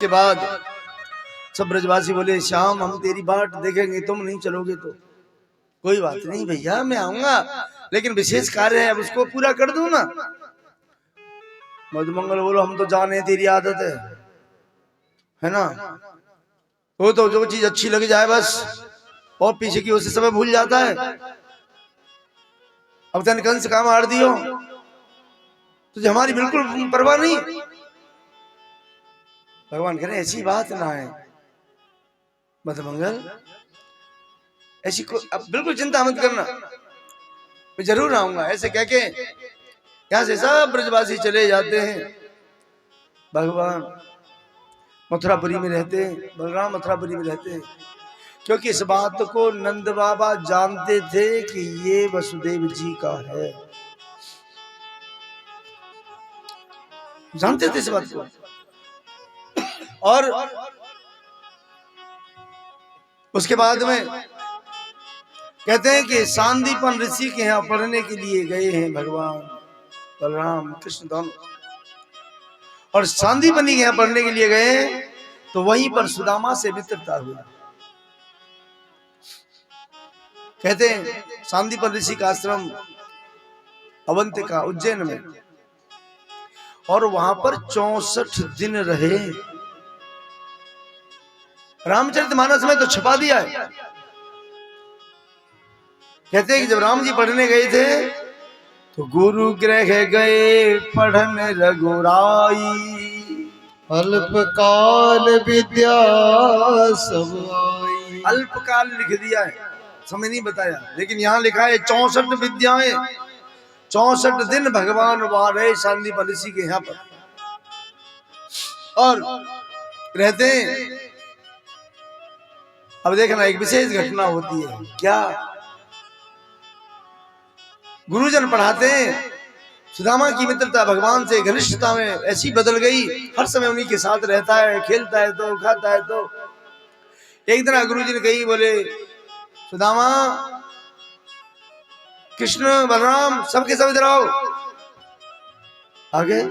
के बाद सब ब्रजवासी बोले श्याम हम तेरी बाट देखेंगे, तुम नहीं चलोगे तो कोई बात नहीं भैया, मैं आऊंगा, लेकिन विशेष कार्य है, अब उसको पूरा कर दूं ना। मधुमंगल बोलो हम तो जाने तेरी आदत है ना, वो तो जो चीज अच्छी लग जाए बस, और पीछे की उसे समय भूल जाता है। अब तन कंस का मार दियो, तुझे हमारी बिल्कुल परवाह नहीं। भगवान कह रहे ऐसी बात ना है मधुमंगल, ऐसी को अब बिल्कुल चिंता मत करना, मैं जरूर आऊंगा। ऐसे कह के यहाँ से सब ब्रजवासी चले जाते हैं। भगवान मथुरापुरी में रहते हैं, बलराम मथुरापुरी में रहते हैं, क्योंकि इस बात को नंद बाबा जानते थे कि ये वसुदेव जी का है, जानते थे इस बात को। और उसके बाद में कहते हैं कि सांदीपन ऋषि के यहाँ पढ़ने के लिए गए हैं भगवान बलराम कृष्ण दोनों, और सांदीपनी के यहाँ पढ़ने के लिए गए तो वहीं पर सुदामा से मित्रता हुई। कहते हैं सांदीपन ऋषि का आश्रम अवंतिका उज्जैन में, और वहां पर 64 दिन रहे। रामचरितमानस में तो छपा दिया है। कहते हैं कि जब राम जी पढ़ने गए थे तो गुरु गृह गए पढ़न रघुराई, अल्पकाल विद्या सब आई। अल्पकाल लिख दिया है, समय नहीं बताया, लेकिन यहाँ लिखा है 64 विद्याएं, 64 दिन भगवान वहां रहे सांदीपन ऋषि के यहाँ पर और रहते हैं। अब देखना एक विशेष घटना होती है, क्या गुरुजन पढ़ाते हैं, सुदामा की मित्रता भगवान से घनिष्ठता में ऐसी बदल गई, हर समय उन्हीं के साथ रहता है, खेलता है तो खाता है तो। एक दिन गुरुजी ने कही, बोले सुदामा कृष्ण बलराम सबके सब इधर आओ। आगे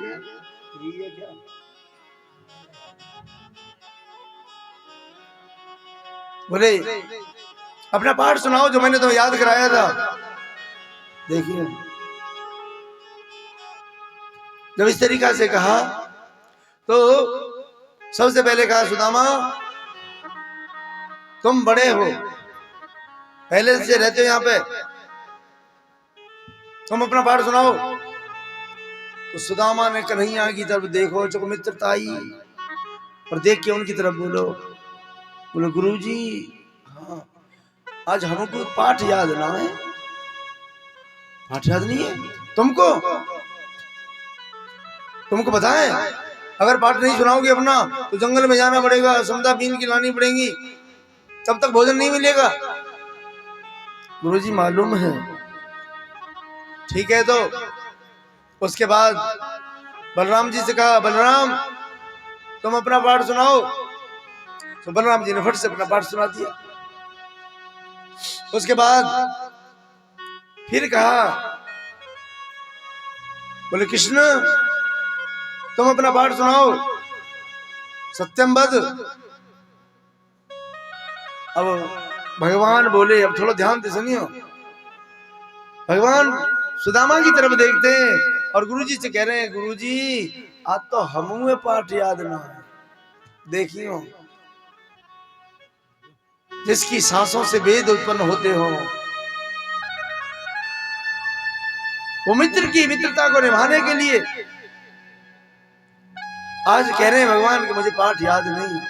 बोले अपना पाठ सुनाओ जो मैंने तुम्हें याद कराया था। देखिए जब इस तरीका से कहा तो सबसे पहले कहा सुदामा तुम बड़े हो, पहले से रहते हो यहाँ पे, तुम अपना पाठ सुनाओ। तो सुदामा ने कन्हैया की तरफ देखो, जो मित्रता आई, और देख के उनकी तरफ बोलो, बोलो गुरुजी हाँ आज हमको पाठ याद ना है। पाठ याद नहीं है तुमको? तुमको बताएं अगर पाठ नहीं सुनाओगे अपना तो जंगल में जाना पड़ेगा, समदा बीन की लानी पड़ेगी, तब तक भोजन नहीं मिलेगा। गुरुजी मालूम है, ठीक है। तो उसके बाद बलराम जी से कहा बलराम तुम अपना पाठ सुनाओ। तो बलराम जी ने फट से अपना पाठ सुना दिया। उसके बाद फिर कहा, बोले कृष्ण तुम अपना पाठ सुनाओ, सत्यम वद। अब भगवान बोले, अब थोड़ा ध्यान से सुनियो, भगवान सुदामा की तरफ देखते हैं और गुरुजी से कह रहे हैं गुरुजी आज तो हमें पाठ याद ना है। देखियो जिसकी सांसों से वेद उत्पन्न होते हो, वो मित्र की मित्रता को निभाने के लिए आज कह रहे हैं भगवान कि मुझे पाठ याद नहीं।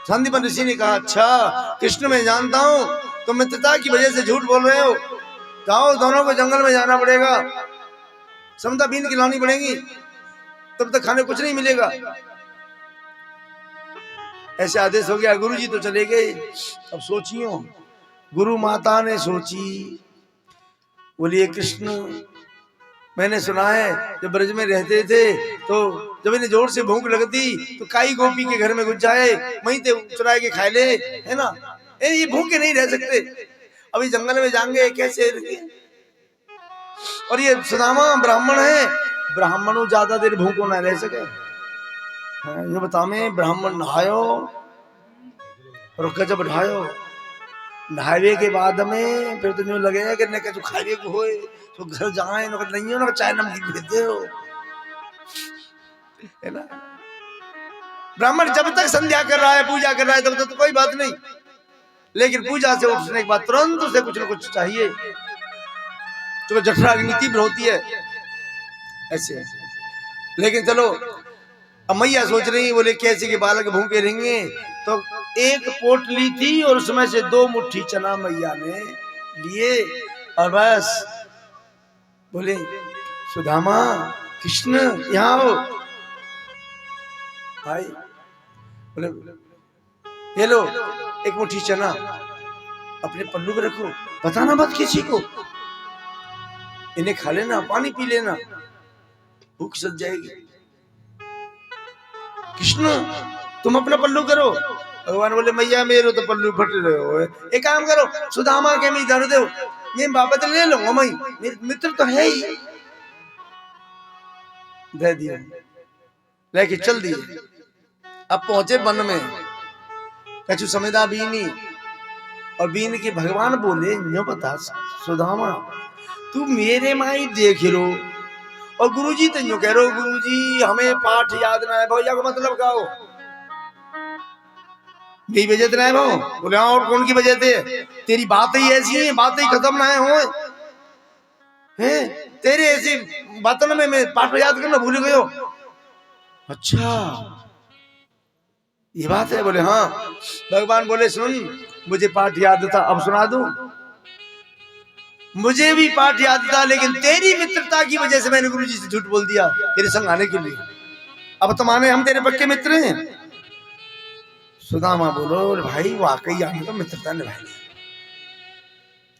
सांदीपन ऋषि ने कहा अच्छा कृष्ण मैं जानता हूं तुम मित्रता की वजह से झूठ बोल रहे हो, जाओ दोनों को जंगल में जाना पड़ेगा, समता बीन की लानी पड़ेगी, तब तक खाने कुछ नहीं मिलेगा। ऐसे आदेश हो गया। गुरुजी तो चले गए। अब सोचियो गुरु माता ने सोची, बोलिए कृष्ण मैंने सुना है जब ब्रज में रहते थे तो जब इन्हें जोर से भूख लगती तो काई गोपी के घर में घुस जाए, वहीं ते चुरा के खा ले, है ना। ये भूखे नहीं रह सकते, अभी जंगल में जाएंगे कैसे। और ये सुदामा ब्राह्मण है, ब्राह्मणों ज्यादा देर भूखो ना रह सके। ये बता में ब्राह्मण नहायो और गजब ढायो, नहावे के बाद में फिर तो यूं लगेगा कि न खावे को होए तो घर जाए न नहीं हो ना चाय नमकीन भेज दे हो, है ना। ब्राह्मण जब तक संध्या कर रहा है, पूजा कर रहा है, तब तक तो कोई बात नहीं, लेकिन पूजा से उठने के बाद तुरंत उसे कुछ न कुछ चाहिए, तो जठरा की नीति होती है ऐसे। लेकिन चलो अब मैया सोच रही, बोले कैसे के बालक भूखे रहेंगे, तो एक पोटली थी और उसमें से 2 मुट्ठी चना मैया ने लिए और बस बोले सुदामा कृष्ण यहाँ आओ भाई। बोले ये लो एक मुट्ठी चना अपने पल्लू में रखो, बताना मत किसी को, इन्हें खा लेना, पानी पी लेना, भूख सज जाएगी। कृष्ण तुम अपना पल्लू करो। भगवान बोले मैया मेरे तो पल्लू फट रहे हो, एक काम करो सुदामा के मैं धर दो, ये वापस ले लूंगा, मैं मेरे मित्र तो है ही। दे दिया, लेके चल दिए। अब पहुंचे वन में, कछु समेदा बीनी, और बीन के भगवान बोले न्यो बता सुदामा तू मेरे माई देख लो, और गुरुजी तो यूं कह रहे हो गुरुजी हमें पाठ याद ना है, भैया को मतलब का हो नहीं बजत ना है भाव। बोले हाँ और कौन की वजह थे, तेरी बातें ही ऐसी हैं, बातें ही खत्म ना हो हैं, तेरे ऐसी बातों में मैं पाठ याद करना भूल गयो। अच्छा ये बात है। बोले हाँ। भगवान बोले सुन मुझे पाठ याद था, अब सुना दूं। मुझे भी पाठ याद था, लेकिन तेरी मित्रता की वजह से मैंने गुरुजी से झूठ बोल दिया तेरे संग आने के लिए, अब तो माने हम तेरे पक्के मित्र हैं। सुदामा बोलो भाई वाकई हमने तो मित्रता निभाई,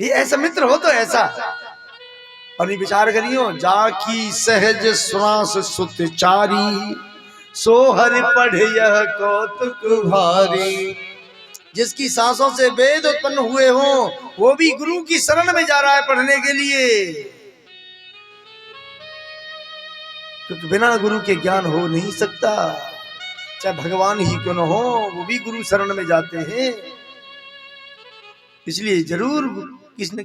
ये ऐसा मित्र हो तो ऐसा। और ये विचार करियो जाकी सहज श्वास सुतचारी, सोहर पढ़ यह कौतुक भारी। जिसकी सांसों से वेद उत्पन्न हुए हो, वो भी गुरु की शरण में जा रहा है पढ़ने के लिए, क्योंकि बिना गुरु के ज्ञान हो नहीं सकता। चाहे भगवान ही क्यों न हो, वो भी गुरु शरण में जाते हैं। इसलिए जरूर किसी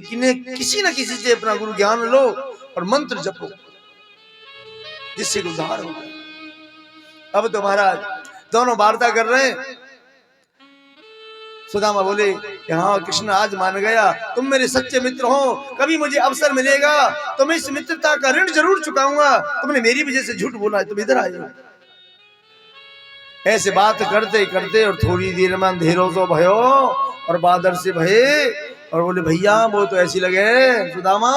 न किसी से अपना गुरु ज्ञान लो और मंत्र जपो, जिससे उद्धार हो। अब तो महाराज दोनों वार्ता कर रहे हैं। सुदामा बोले हाँ कृष्ण आज मान गया, तुम मेरे सच्चे मित्र हो, कभी मुझे अवसर मिलेगा तो मैं इस मित्रता का ऋण जरूर चुकाऊंगा। तुमने मेरी वजह से झूठ बोला है, तुम इधर आए हो। ऐसे बात करते करते और थोड़ी देर में अंधेरों तो भयो और बादल से भये, और बोले भैया वो तो ऐसी लगे सुदामा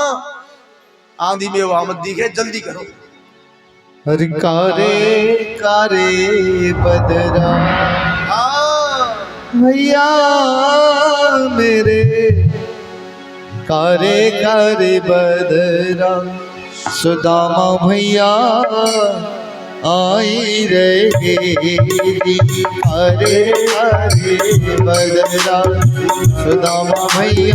आंधी में वो आमद दिखे, जल्दी करो। हर कारे कारे बदरा भैया मेरे, कारे कारे बदरा सुदामा भैया आई रे। कारे कारे बदरा सुदामा भैया